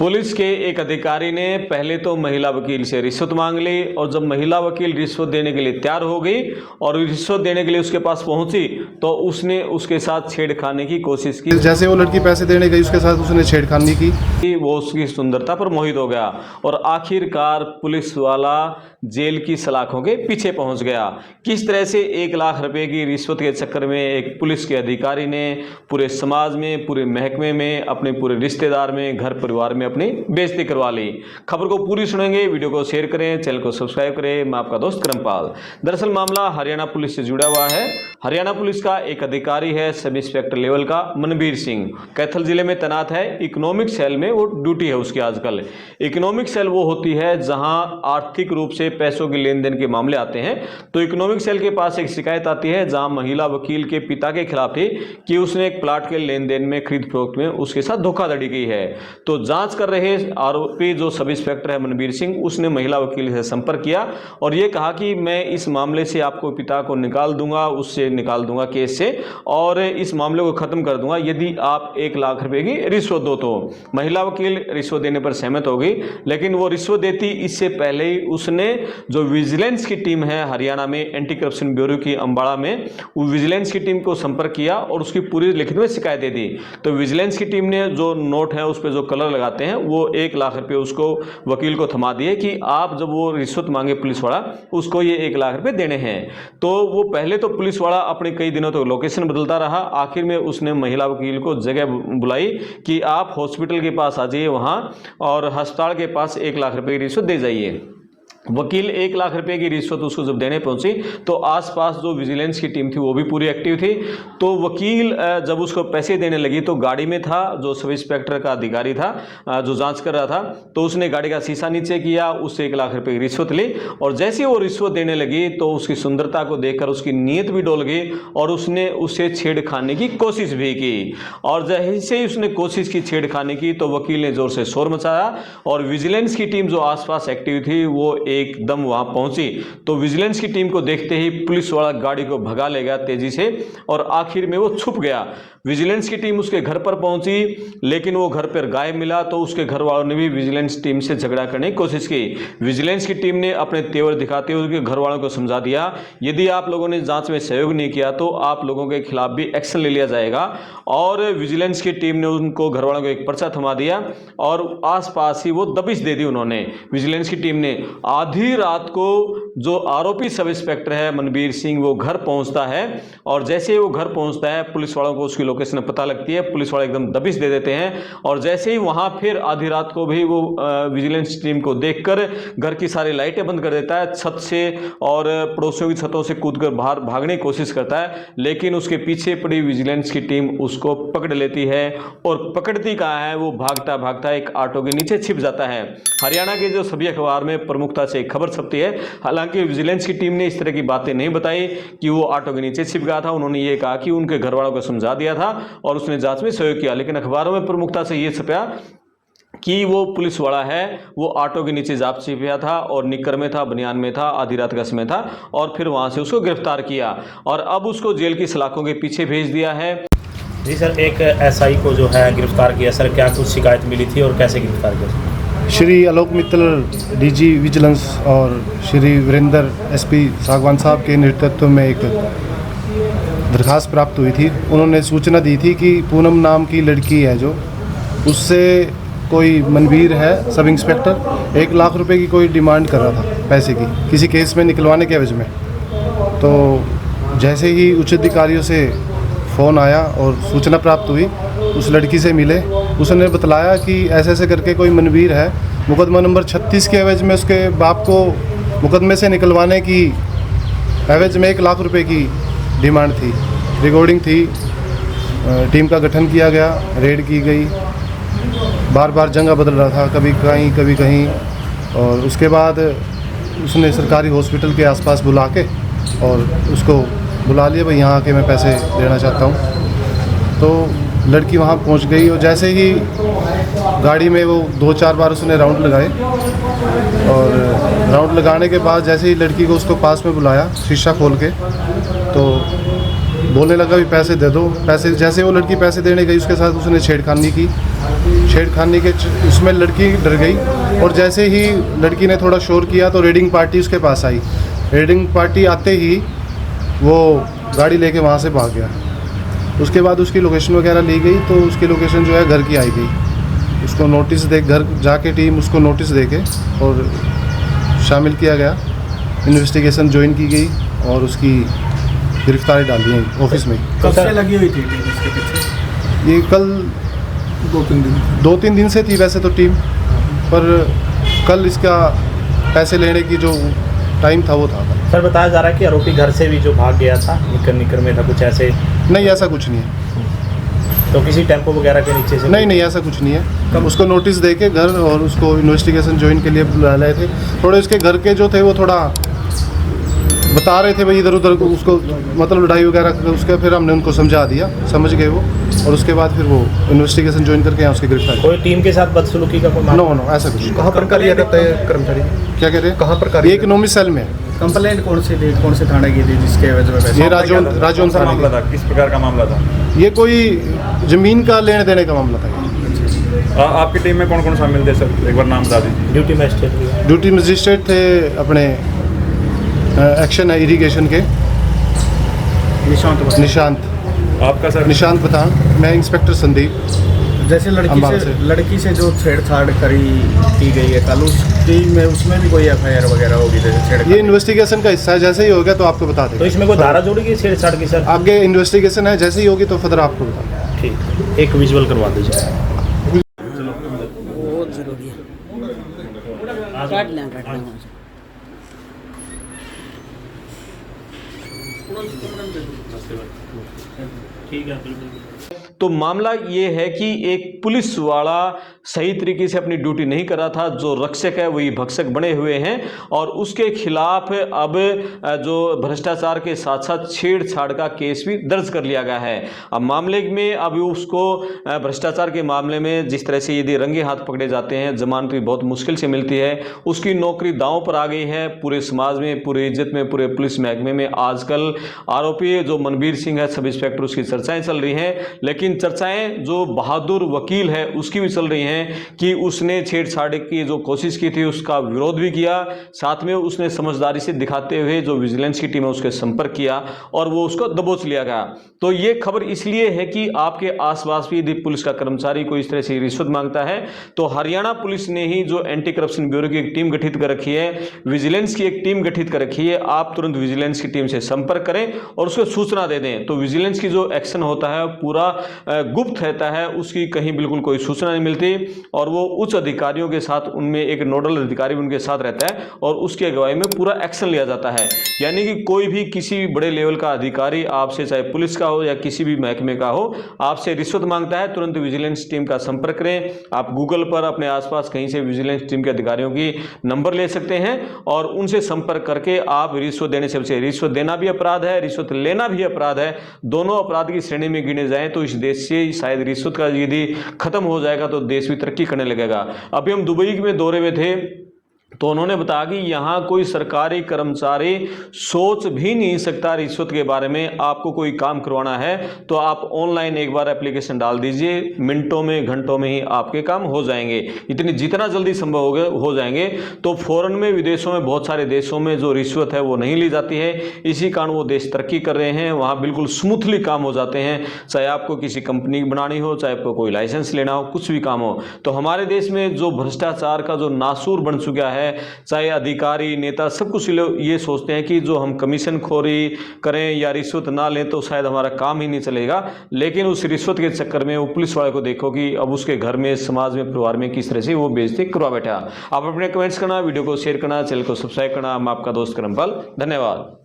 Police के एक अधिकारी ने पहले तो महिला वकील से रिश्वत मांग ली और जब महिला वकील रिश्वत देने के लिए तैयार हो गई और रिश्वत देने के लिए उसके पास पहुंची तो उसने उसके साथ छेड़खानी की कोशिश की। जैसे वो लड़की पैसे देने गई उसके साथ उसने छेड़खानी की। वो उसकी सुंदरता पर मोहित हो गया और आखिरकार पुलिस वाला जेल की सलाखों के पीछे पहुंच गया। किस तरह से 1 लाख रुपए की रिश्वत के चक्कर में एक पुलिस के अधिकारी ने पूरे समाज में, पूरे महकमे में, अपने पूरे रिश्तेदार में, घर परिवार में अपनी बेइज्जती करवा ली। खबर को पूरी सुनेंगे, वीडियो को शेयर करें, चैनल को सब्सक्राइब करें। मैं आपका दोस्त करमपाल। दरअसल मामला हरियाणा पुलिस से जुड़ा हुआ है। हरियाणा पुलिस का एक अधिकारी है, सब इंस्पेक्टर लेवल का मनबीर सिंह, कैथल जिले में तैनात है। इकोनॉमिक सेल में वो ड्यूटी है उसकी आजकल। इकोनॉमिक सेल वो होती है जहां आर्थिक रूप से पैसों के लेन देन के मामले आते हैं। तो इकोनॉमिक सेल के पास एक शिकायत आती है जहां महिला वकील के पिता के खिलाफ थी कि उसने एक प्लाट के लेन देन में, खरीद फरोख्त में उसके साथ धोखाधड़ी की है। तो जांच कर रहे आरोपी जो सब इंस्पेक्टर है मनबीर सिंह, उसने महिला वकील से संपर्क किया और यह कहा कि मैं इस मामले से आपको पिता को निकाल दूंगा, उससे निकाल दूंगा केस से, और इस मामले को खत्म कर दूंगा यदि आप 1 लाख रुपए की रिश्वत दो। तो महिला वकील रिश्वत देने पर सहमत हो गई, लेकिन वो रिश्वत देती इससे पहले ही उसने जो विजिलेंस की टीम है हरियाणा में, एंटी करप्शन ब्यूरो की अंबाड़ा में, वो विजिलेंस की टीम को संपर्क किया और उसकी पूरी लिखित में शिकायत दे दी। तो विजिलेंस की टीम ने जो नोट है उस पर जो कलर लगाते हैं वो 1 लाख रुपए उसको वकील को थमा दिए कि आप जब वो रिश्वत मांगे पुलिस वाला, उसको ये 1 लाख रुपए देने हैं। तो वो पहले तो पुलिस वाला अपने कई दिनों तक लोकेशन बदलता रहा। आखिर में उसने महिला वकील को जगह बुलाई कि आप हॉस्पिटल के पास आ जाइए वहां और अस्पताल के पास 1 लाख रुपए की रिश्वत दे जाइए। वकील 1 लाख रुपए की रिश्वत उसको जब देने पहुंची तो आसपास जो विजिलेंस की टीम थी वो भी पूरी एक्टिव थी। तो वकील जब उसको पैसे देने लगी तो गाड़ी में था जो सब इंस्पेक्टर का अधिकारी था जो जांच कर रहा था, तो उसने गाड़ी का शीशा नीचे किया, उससे 1 लाख रुपए की रिश्वत ली और जैसे वो रिश्वत देने लगी तो उसकी सुंदरता को देखकर उसकी नीयत भी डोल गई और उसने उससे छेड़खानी की कोशिश भी की। और जैसे ही उसने कोशिश की छेड़खानी की तो वकील ने जोर से शोर मचाया और विजिलेंस की टीम जो आसपास एक्टिव थी वो एकदम वहां पहुंची। तो विजिलेंस की टीम को देखते ही पुलिस वाला गाड़ी को भगा ले गया तेजी से और आखिर में वो छुप गया। विजिलेंस की टीम उसके घर पर पहुंची लेकिन वो घर पर गायब मिला। तो उसके घर वालों ने भी विजिलेंस टीम से झगड़ा करने की कोशिश की। विजिलेंस की टीम ने अपने तेवर दिखाते हुए उसके घर वालों को समझा दिया, यदि आप लोगों ने जांच में सहयोग नहीं किया तो आप लोगों के खिलाफ भी एक्शन ले लिया जाएगा। और विजिलेंस की टीम ने उनको, घर वालों को, एक पर्चा थमा दिया और आसपास ही वो दबिश दे दी उन्होंने। विजिलेंस की टीम ने आधी रात को जो आरोपी सब इंस्पेक्टर है मनबीर सिंह वो घर पहुंचता है और जैसे ही वो घर पहुंचता है पुलिस वालों को उसकी लोकेशन पता लगती है। पुलिस वाले एकदम दबिश दे देते हैं और जैसे ही वहां फिर आधी रात को भी वो विजिलेंस टीम को देखकर घर की सारी लाइटें बंद कर देता है, छत से और पड़ोसियों की छतों से कूदकर बाहर भागने की कोशिश करता है। लेकिन उसके पीछे पड़ी विजिलेंस की टीम उसको पकड़ लेती है और पकड़ती कहाँ है, वो भागता भागता एक ऑटो के नीचे छिप जाता है। हरियाणा के जो सभी अखबार में प्रमुखता से खबर छपती है। हालांकि विजिलेंस की टीम ने इस तरह की बातें नहीं बताई कि वो ऑटो के नीचे छिप गया था। उन्होंने ये कहा कि उनके घर वालों को समझा दिया था और उसने जांच में सहयोग किया। लेकिन अखबारों में प्रमुखता से ये छपा कि वो पुलिस वाला है, वो ऑटो के नीचे जा छिपा था और निक्कर में था, बनियान में था, आधी रात का समय था और फिर वहां से उसको गिरफ्तार किया और अब उसको जेल की सलाखों के पीछे भेज दिया है। जी सर, एक एसआई को जो है गिरफ्तार किया सर, क्या कुछ शिकायत मिली थी और कैसे गिरफ्तार किया? श्री आलोक मित्तल डीजी विजिलेंस और श्री वीरेंद्र एसपी सागवान साहब के नेतृत्व में एक दरखास्त प्राप्त हुई थी। उन्होंने सूचना दी थी कि पूनम नाम की लड़की है जो, उससे कोई मनबीर है सब इंस्पेक्टर 1 लाख रुपए की कोई डिमांड कर रहा था पैसे की, किसी केस में निकलवाने के एवज में। तो जैसे ही उच्च अधिकारियों से फ़ोन आया और सूचना प्राप्त हुई, उस लड़की से मिले, उसने बतलाया कि ऐसे ऐसे करके कोई मनबीर है, मुकदमा नंबर 36 के एवज में उसके बाप को मुकदमे से निकलवाने की एवज में 1 लाख रुपए की डिमांड थी। रिकॉर्डिंग थी, टीम का गठन किया गया, रेड की गई, बार बार जगह बदल रहा था, कभी कहीं। और उसके बाद उसने सरकारी हॉस्पिटल के आसपास बुला के और उसको बुला लिया, भाई यहाँ आके मैं पैसे देना चाहता हूँ। तो लड़की वहाँ पहुँच गई और जैसे ही गाड़ी में वो 2-4 बार उसने राउंड लगाए और राउंड लगाने के बाद जैसे ही लड़की को उसको पास में बुलाया शीशा खोल के, तो बोलने लगा भी पैसे दे दो। पैसे, जैसे वो लड़की पैसे देने गई उसके साथ उसने छेड़खानी की छेड़खानी के उसमें लड़की डर गई और जैसे ही लड़की ने थोड़ा शोर किया तो रेडिंग पार्टी उसके पास आई। रेडिंग पार्टी आते ही वो गाड़ी लेके वहाँ से भाग गया। उसके बाद उसकी लोकेशन वगैरह ली गई तो उसकी लोकेशन जो है घर की आई गई। उसको नोटिस दे घर जाके टीम उसको नोटिस दे के और शामिल किया गया, इन्वेस्टिगेशन ज्वाइन की गई और उसकी गिरफ्तारी डाल दी ऑफिस में। कब से लगी हुई थी टीम इसके पीछे? ये कल 2-3 दिन से थी वैसे तो टीम, पर कल इसका पैसे लेने की जो टाइम था वो था। सर बताया जा रहा है कि आरोपी घर से भी जो भाग गया था, निकर में था, कुछ ऐसे? नहीं, ऐसा कुछ नहीं है। तो किसी टेम्पो वगैरह के नीचे से? नहीं, ऐसा कुछ नहीं है। कब उसको नोटिस दे के घर और उसको इन्वेस्टिगेशन ज्वाइन के लिए बुला लाए थे। थोड़े उसके घर के जो थे वो थोड़ा बता रहे थे भाई इधर उधर उसको, मतलब लड़ाई वगैरह उसका, फिर हमने उनको समझा दिया, समझ गए वो, और उसके बाद फिर वो इन्वेस्टिगेशन ज्वाइन करके यहाँ उसकी गिरफ्तारी। कोई टीम के साथ बदसलूकी का कोई मामला? नो, ऐसा कुछ। कहाँ पर कार्य करते हैं कर्मचारी? क्या कह रहे हैं? कहाँ पर कार्य? ये इकोनॉमिक सेल में। कंप्लेंट कौन से थाने की थी जिसके वजह से? ये राजौन थाने मामला था। किस प्रकार का मामला था? ये कोई ज़मीन का लेने देने का मामला था। आपकी टीम में कौन कौन शामिल थे सर, एक बार नाम बता दीजिए। ड्यूटी मजिस्ट्रेट भी? ड्यूटी मजिस्ट्रेट थे अपने एक्शन है इरिगेशन के निशांत। आपका सर? निशांत पठान। मैं इंस्पेक्टर संदीप। जैसे लड़की से जो छेड़छाड़ की गई है कल, उसमें भी कोई एफआईआर वगैरह होगी? जैसे ये इन्वेस्टिगेशन का हिस्सा है, जैसे ही होगा तो आपको बता तो देंगे। इसमें कोई धारा जोड़ी गई छेड़छाड़ की सर? आगे इन्वेस्टिगेशन है, जैसे ही होगी तो फर्दर आपको बता देंगे। ठीक, एक विजुअल करवा दीजिए। बहुत जरूरी है। काट लें। ठीक है। तो मामला ये है कि एक पुलिस वाला सही तरीके से अपनी ड्यूटी नहीं कर रहा था, जो रक्षक है वही भक्षक बने हुए हैं और उसके खिलाफ अब जो भ्रष्टाचार के साथ साथ छेड़छाड़ का केस भी दर्ज कर लिया गया है। अब मामले में अब उसको भ्रष्टाचार के मामले में जिस तरह से यदि रंगे हाथ पकड़े जाते हैं, जमानत भी बहुत मुश्किल से मिलती है, उसकी नौकरी दांव पर आ गई है। पूरे समाज में, पूरे इज्जत में, पूरे पुलिस महकमे में आजकल आरोपी जो मनबीर सिंह है सब इंस्पेक्टर, उसकी चर्चाएं चल रही हैं। लेकिन चर्चाएं जो बहादुर वकील है उसकी भी चल रही हैं कि उसने छेड़छाड़ की जो कोशिश की थी उसका विरोध भी किया, साथ में उसने समझदारी से दिखाते हुए जो विजिलेंस की टीम है उसके संपर्क किया और वो उसको दबोच लिया गया। तो ये खबर इसलिए है कि आपके आसपास भी यदि पुलिस का कर्मचारी कोई इस तरह से रिश्वत मांगता है तो हरियाणा पुलिस ने ही जो एंटी करप्शन ब्यूरो की एक टीम गठित कर रखी है, विजिलेंस की एक टीम गठित कर रखी है। आप तुरंत विजिलेंस की टीम से संपर्क करें और उसको सूचना दे दें। तो विजिलेंस की जो एक्शन होता है पूरा गुप्त रहता है, उसकी कहीं बिल्कुल कोई सूचना नहीं मिलती और वो उच्च अधिकारियों के साथ, उनमें एक नोडल अधिकारी उनके साथ रहता है और उसकी अगुवाई में पूरा एक्शन लिया जाता है। यानी कि कोई भी किसी भी बड़े लेवल का अधिकारी आपसे, चाहे पुलिस का हो या किसी भी महकमे का हो, आपसे रिश्वत मांगता है, तुरंत विजिलेंस टीम का संपर्क करें। आप गूगल पर अपने आसपास कहीं से विजिलेंस टीम के अधिकारियों की नंबर ले सकते हैं और उनसे संपर्क करके आप रिश्वत देने से बचें। रिश्वत देना भी अपराध है, रिश्वत लेना भी अपराध है, दोनों अपराध की श्रेणी में गिने जाएं तो इस देश से शायद रिश्वत का यदि खत्म हो जाएगा तो देश भी तरक्की करने लगेगा। अभी हम दुबई में दौरे में थे तो उन्होंने बताया कि यहाँ कोई सरकारी कर्मचारी सोच भी नहीं सकता रिश्वत के बारे में। आपको कोई काम करवाना है तो आप ऑनलाइन एक बार एप्लीकेशन डाल दीजिए, मिनटों में, घंटों में ही आपके काम हो जाएंगे। इतनी जितना जल्दी संभव हो जाएंगे। तो फॉरेन में, विदेशों में, बहुत सारे देशों में जो रिश्वत है वो नहीं ली जाती है, इसी कारण वो देश तरक्की कर रहे हैं। वहाँ बिल्कुल स्मूथली काम हो जाते हैं, चाहे आपको किसी कंपनी बनानी हो, चाहे आपको कोई लाइसेंस लेना हो, कुछ भी काम हो। तो हमारे देश में जो भ्रष्टाचार का जो नासूर बन चुका है, चाहे अधिकारी, नेता, सब कुछ लोग ये सोचते हैं कि जो हम कमीशन खोरी करें या रिश्वत ना लें तो शायद हमारा काम ही नहीं चलेगा। लेकिन उस रिश्वत के चक्कर में वो पुलिस वाले को देखो कि अब उसके घर में, समाज में, परिवार में किस तरह से वो बेइज्जती करवा बैठा। आप अपने कमेंट्स करना, वीडियो को शेयर करना, चैनल को सब्सक्राइब करना। मैं आपका दोस्त करमपाल, धन्यवाद।